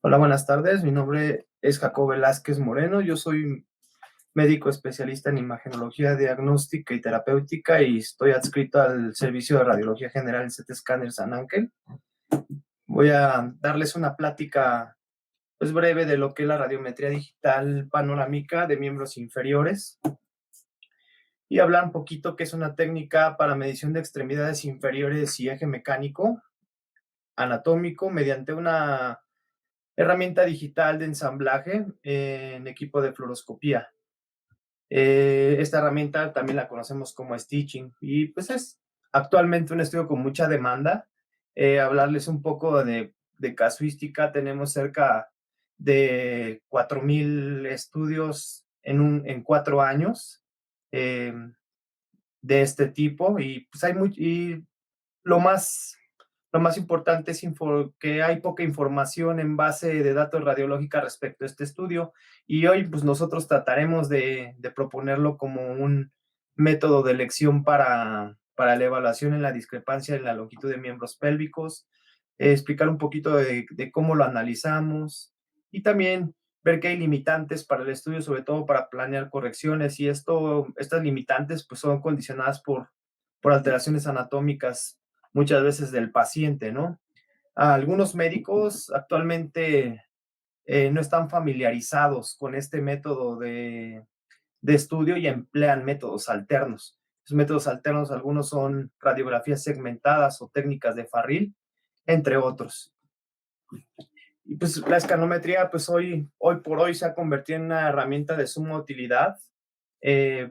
Hola, buenas tardes. Mi nombre es Jacob Velázquez Moreno. Yo soy médico especialista en imagenología diagnóstica y terapéutica y estoy adscrito al servicio de radiología general en CT Scanner San Ángel. Voy a darles una plática pues, breve de lo que es la radiometría digital panorámica de miembros inferiores y hablar un poquito qué es una técnica para medición de extremidades inferiores y eje mecánico anatómico mediante una herramienta digital de ensamblaje en equipo de fluoroscopía. Esta herramienta también la conocemos como stitching y pues es actualmente un estudio con mucha demanda. Hablarles un poco de casuística, tenemos cerca de 4,000 estudios en 4 años eh, de este tipo y pues y lo más lo más importante es que hay poca información en base de datos radiológica respecto a este estudio y hoy pues nosotros trataremos de proponerlo como un método de elección para la evaluación en la discrepancia en la longitud de miembros pélvicos, explicar un poquito de cómo lo analizamos y también ver que hay limitantes para el estudio, sobre todo para planear correcciones y estas limitantes pues son condicionadas por alteraciones anatómicas muchas veces del paciente, ¿no? Algunos médicos actualmente no están familiarizados con este método de estudio y emplean métodos alternos. Los métodos alternos, algunos son radiografías segmentadas o técnicas de Farril, entre otros. Y pues la escanometría, pues hoy por hoy se ha convertido en una herramienta de suma utilidad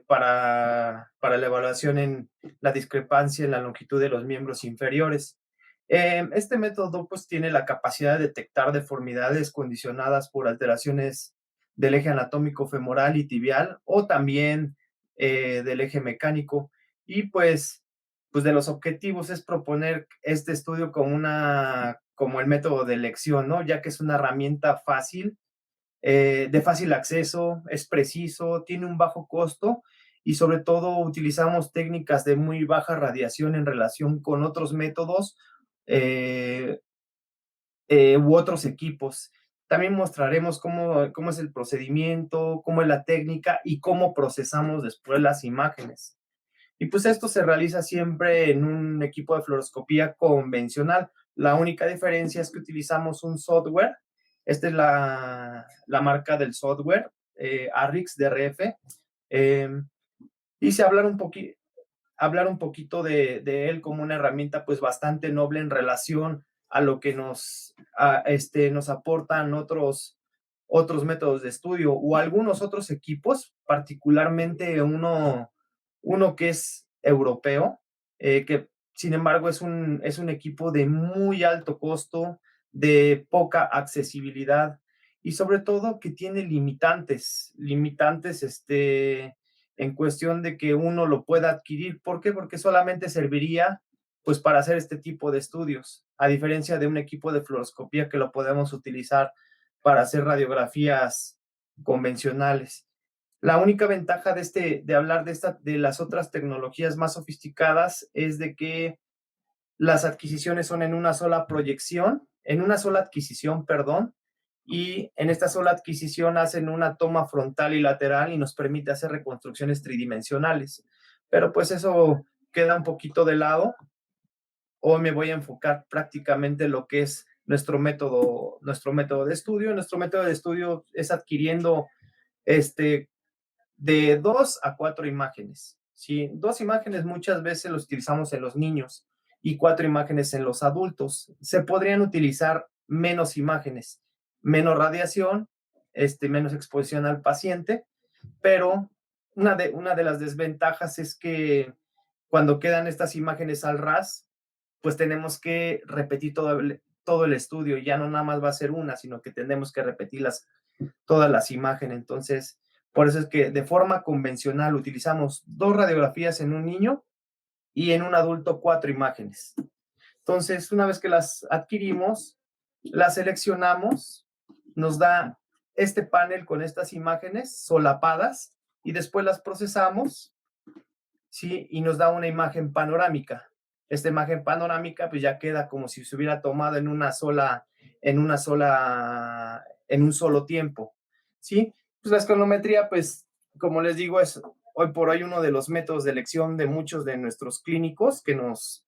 para la evaluación en la discrepancia en la longitud de los miembros inferiores. Este método pues tiene la capacidad de detectar deformidades condicionadas por alteraciones del eje anatómico femoral y tibial o también del eje mecánico. Y pues de los objetivos es proponer este estudio como el método de elección, ¿no? Ya que es una herramienta fácil, de fácil acceso, es preciso, tiene un bajo costo y sobre todo utilizamos técnicas de muy baja radiación en relación con otros métodos eh, u otros equipos. También mostraremos cómo es el procedimiento, cómo es la técnica y cómo procesamos después las imágenes. Y pues esto se realiza siempre en un equipo de fluoroscopía convencional. La única diferencia es que utilizamos un software. Esta es la marca del software, ARRIX DRF. Eh, Hice hablar un poquito de él como una herramienta pues bastante noble en relación a lo que nos aportan otros métodos de estudio o algunos otros equipos, particularmente uno que es europeo, que sin embargo es un equipo de muy alto costo, de poca accesibilidad y sobre todo que tiene limitantes en cuestión de que uno lo pueda adquirir. ¿Por qué? Porque solamente serviría pues para hacer este tipo de estudios, a diferencia de un equipo de fluoroscopía que lo podemos utilizar para hacer radiografías convencionales. La única ventaja de hablar de las otras tecnologías más sofisticadas es de que las adquisiciones son en una sola proyección, en una sola adquisición, perdón, y en esta sola adquisición hacen una toma frontal y lateral y nos permite hacer reconstrucciones tridimensionales. Pero pues eso queda un poquito de lado. Hoy me voy a enfocar prácticamente en lo que es nuestro método de estudio. Nuestro método de estudio es adquiriendo este, de 2 a 4 imágenes. ¿Sí? 2 imágenes muchas veces los utilizamos en los niños y 4 imágenes en los adultos. Se podrían utilizar menos imágenes, menos radiación, menos exposición al paciente, pero una de las desventajas es que cuando quedan estas imágenes al RAS, pues tenemos que repetir todo el estudio, ya no nada más va a ser una, sino que tenemos que repetirlas todas las imágenes. Entonces, por eso es que de forma convencional utilizamos 2 radiografías en un niño y en un adulto 4 imágenes. Entonces, una vez que las adquirimos, las seleccionamos, nos da este panel con estas imágenes solapadas y después las procesamos, ¿sí? Y nos da una imagen panorámica. esta imagen panorámica pues ya queda como si se hubiera tomado en un solo tiempo, ¿sí? Pues la escalometría, pues, como les digo, es hoy por hoy uno de los métodos de elección de muchos de nuestros clínicos que nos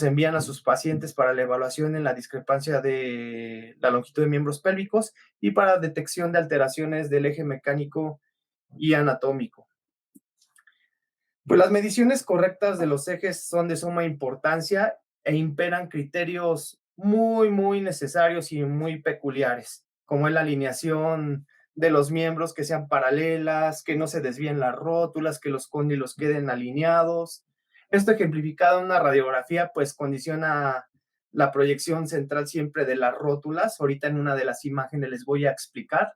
envían a sus pacientes para la evaluación en la discrepancia de la longitud de miembros pélvicos y para detección de alteraciones del eje mecánico y anatómico. Pues las mediciones correctas de los ejes son de suma importancia e imperan criterios muy necesarios y muy peculiares, como es la alineación de los miembros que sean paralelas, que no se desvíen las rótulas, que los cóndilos queden alineados. Esto ejemplificado en una radiografía, pues condiciona la proyección central siempre de las rótulas. Ahorita en una de las imágenes les voy a explicar.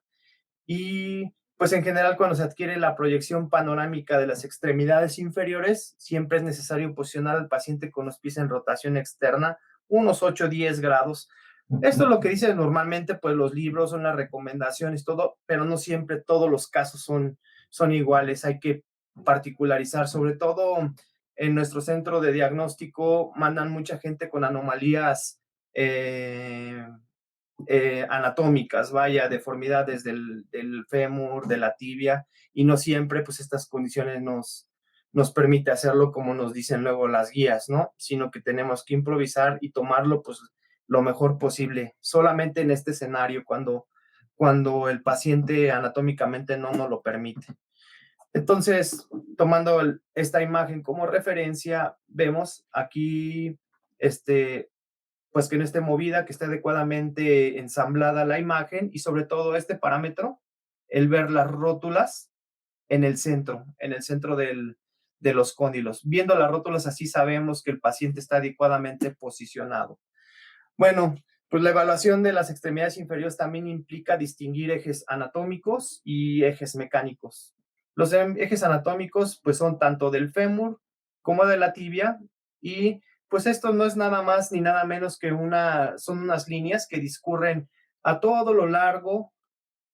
Y pues en general cuando se adquiere la proyección panorámica de las extremidades inferiores, siempre es necesario posicionar al paciente con los pies en rotación externa, unos 8 o 10 grados. Esto es lo que dicen normalmente pues los libros, son las recomendaciones, todo, pero no siempre todos los casos son iguales. Hay que particularizar, sobre todo en nuestro centro de diagnóstico mandan mucha gente con anomalías anatómicas, vaya, deformidades del fémur, de la tibia, y no siempre pues estas condiciones nos permite hacerlo como nos dicen luego las guías, ¿no? Sino que tenemos que improvisar y tomarlo pues lo mejor posible, solamente en este escenario, cuando el paciente anatómicamente no nos lo permite. Entonces, tomando esta imagen como referencia, vemos aquí pues que no esté movida, que esté adecuadamente ensamblada la imagen y sobre todo este parámetro, el ver las rótulas en el centro de los cóndilos. Viendo las rótulas así sabemos que el paciente está adecuadamente posicionado. Bueno, pues la evaluación de las extremidades inferiores también implica distinguir ejes anatómicos y ejes mecánicos. Los ejes anatómicos pues son tanto del fémur como de la tibia y pues esto no es nada más ni nada menos que son unas líneas que discurren a todo lo largo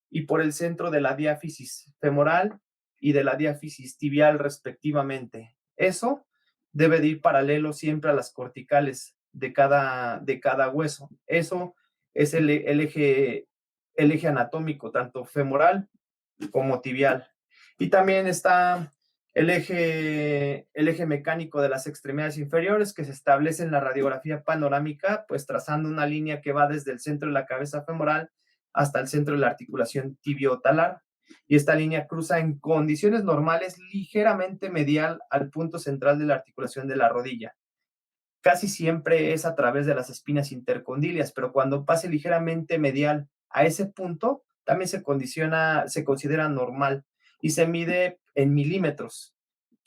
y por el centro de la diáfisis femoral y de la diáfisis tibial respectivamente. Eso debe de ir paralelo siempre a las corticales de cada hueso. Eso es el eje anatómico, tanto femoral como tibial. Y también está el eje mecánico de las extremidades inferiores que se establece en la radiografía panorámica, pues trazando una línea que va desde el centro de la cabeza femoral hasta el centro de la articulación tibiotalar. Y esta línea cruza en condiciones normales ligeramente medial al punto central de la articulación de la rodilla. Casi siempre es a través de las espinas intercondilias, pero cuando pase ligeramente medial a ese punto, también se considera normal y se mide en milímetros.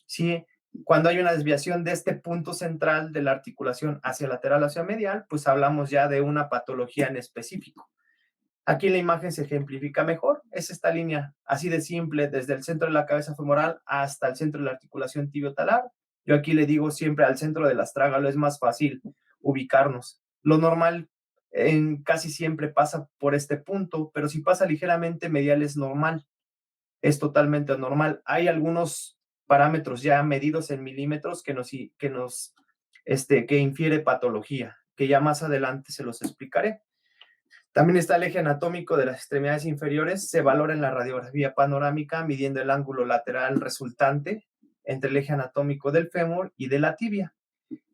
¿Sí? Cuando hay una desviación de este punto central de la articulación hacia lateral, hacia medial, pues hablamos ya de una patología en específico. Aquí la imagen se ejemplifica mejor. Es esta línea así de simple, desde el centro de la cabeza femoral hasta el centro de la articulación tibiotalar. Yo aquí le digo siempre al centro del astrágalo, es más fácil ubicarnos. Lo normal casi siempre pasa por este punto, pero si pasa ligeramente medial es normal, es totalmente normal. Hay algunos parámetros ya medidos en milímetros que infiere patología, que ya más adelante se los explicaré. También está el eje anatómico de las extremidades inferiores. Se valora en la radiografía panorámica midiendo el ángulo lateral resultante entre el eje anatómico del fémur y de la tibia.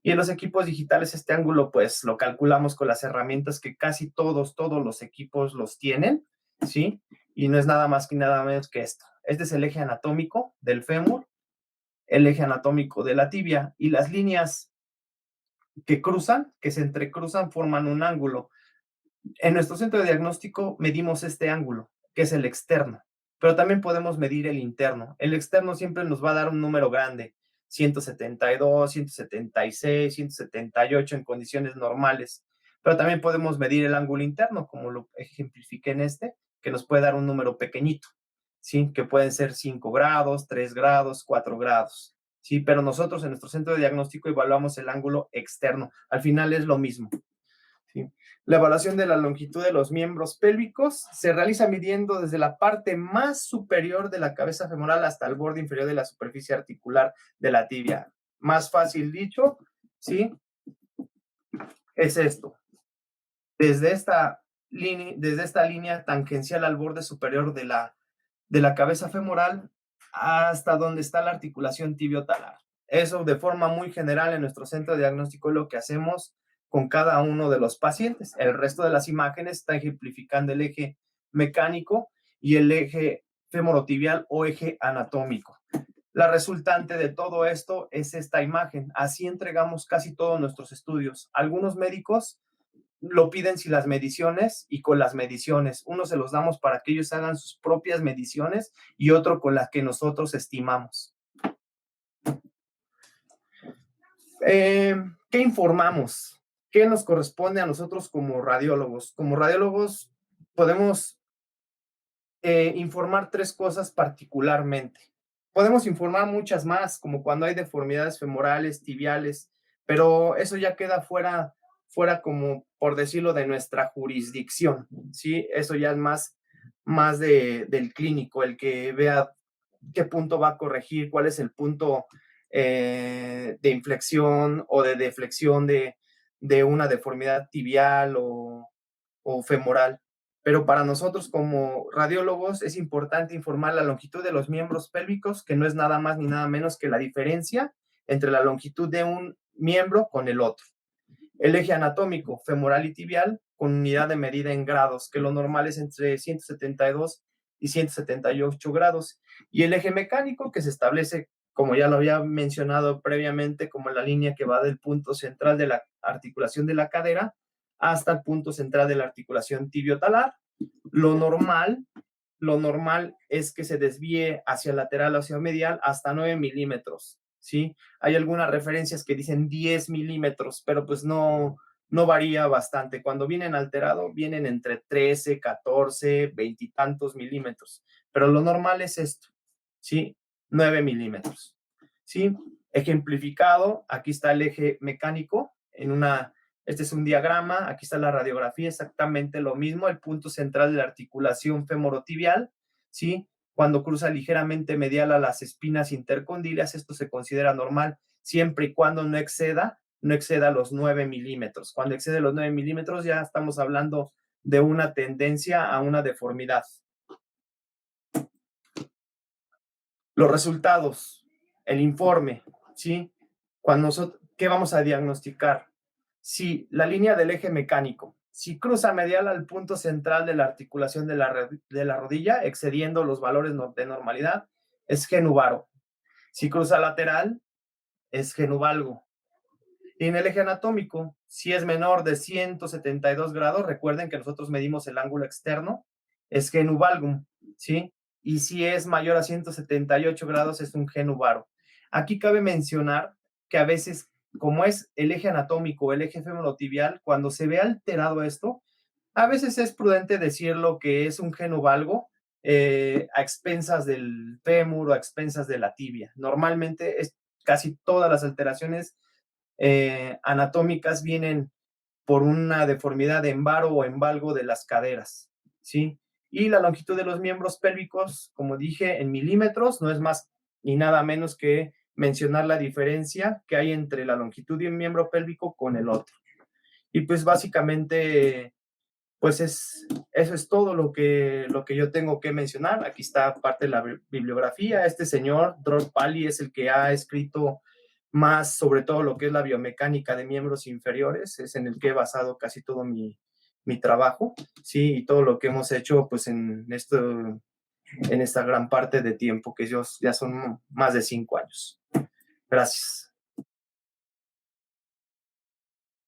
Y en los equipos digitales este ángulo pues lo calculamos con las herramientas que casi todos los equipos los tienen, ¿sí? Y no es nada más que nada menos que esto. Este es el eje anatómico del fémur, el eje anatómico de la tibia y las líneas que se entrecruzan, forman un ángulo. En nuestro centro de diagnóstico medimos este ángulo, que es el externo, pero también podemos medir el interno. El externo siempre nos va a dar un número grande, 172, 176, 178 en condiciones normales, pero también podemos medir el ángulo interno, como lo ejemplifiqué en que nos puede dar un número pequeñito, ¿sí? Que pueden ser 5 grados, 3 grados, 4 grados, ¿sí? Pero nosotros en nuestro centro de diagnóstico evaluamos el ángulo externo. Al final es lo mismo. ¿Sí? La evaluación de la longitud de los miembros pélvicos se realiza midiendo desde la parte más superior de la cabeza femoral hasta el borde inferior de la superficie articular de la tibia. Más fácil dicho, ¿sí? Es esto. Desde esta línea tangencial al borde superior de la cabeza femoral hasta donde está la articulación tibiotalar. Eso de forma muy general en nuestro centro de diagnóstico es lo que hacemos con cada uno de los pacientes. El resto de las imágenes está ejemplificando el eje mecánico y el eje femorotibial o eje anatómico. La resultante de todo esto es esta imagen. Así entregamos casi todos nuestros estudios. Algunos médicos lo piden sin las mediciones y con las mediciones. Uno se los damos para que ellos hagan sus propias mediciones y otro con las que nosotros estimamos. ¿Qué informamos? ¿Qué nos corresponde a nosotros como radiólogos? Como radiólogos podemos informar tres cosas particularmente. Podemos informar muchas más, como cuando hay deformidades femorales, tibiales, pero eso ya queda fuera como, por decirlo, de nuestra jurisdicción, ¿sí? Eso ya es más del clínico, el que vea qué punto va a corregir, cuál es el punto de inflexión o de deflexión de una deformidad tibial o femoral. Pero para nosotros como radiólogos es importante informar la longitud de los miembros pélvicos, que no es nada más ni nada menos que la diferencia entre la longitud de un miembro con el otro. El eje anatómico, femoral y tibial, con unidad de medida en grados, que lo normal es entre 172 y 178 grados. Y el eje mecánico, que se establece, como ya lo había mencionado previamente, como la línea que va del punto central de la articulación de la cadera hasta el punto central de la articulación tibiotalar. Lo normal es que se desvíe hacia lateral o hacia medial hasta 9 milímetros, ¿sí? Hay algunas referencias que dicen 10 milímetros, pero pues no varía bastante. Cuando vienen alterado, vienen entre 13, 14, 20 y tantos milímetros, pero lo normal es esto, ¿sí? 9 milímetros, ¿sí? Ejemplificado, aquí está el eje mecánico este es un diagrama, aquí está la radiografía, exactamente lo mismo, el punto central de la articulación femorotibial, ¿sí? Cuando cruza ligeramente medial a las espinas intercondilias, esto se considera normal, siempre y cuando no exceda los 9 milímetros. Cuando excede los 9 milímetros ya estamos hablando de una tendencia a una deformidad. Los resultados, el informe, ¿sí? ¿Qué vamos a diagnosticar? Si la línea del eje mecánico, si cruza medial al punto central de la articulación de la rodilla, excediendo los valores de normalidad, es genuvaro. Si cruza lateral, es genuvalgo. Y en el eje anatómico, si es menor de 172 grados, recuerden que nosotros medimos el ángulo externo, es genuvalgum, ¿sí? Y si es mayor a 178 grados, es un genuvaro. Aquí cabe mencionar que a veces, como es el eje anatómico, el eje femorotibial, cuando se ve alterado esto, a veces es prudente decirlo que es un genuvalgo a expensas del fémur o a expensas de la tibia. Normalmente casi todas las alteraciones anatómicas vienen por una deformidad de embaro o embalgo de las caderas, ¿sí? Y la longitud de los miembros pélvicos, como dije, en milímetros, no es más ni nada menos que mencionar la diferencia que hay entre la longitud de un miembro pélvico con el otro. Y pues básicamente, pues eso es todo lo que yo tengo que mencionar. Aquí está parte de la bibliografía. Este señor, Dror Pali, es el que ha escrito más sobre todo lo que es la biomecánica de miembros inferiores, es en el que he basado casi todo mi trabajo, sí, y todo lo que hemos hecho pues en esta gran parte de tiempo, que ya son más de 5 años. Gracias.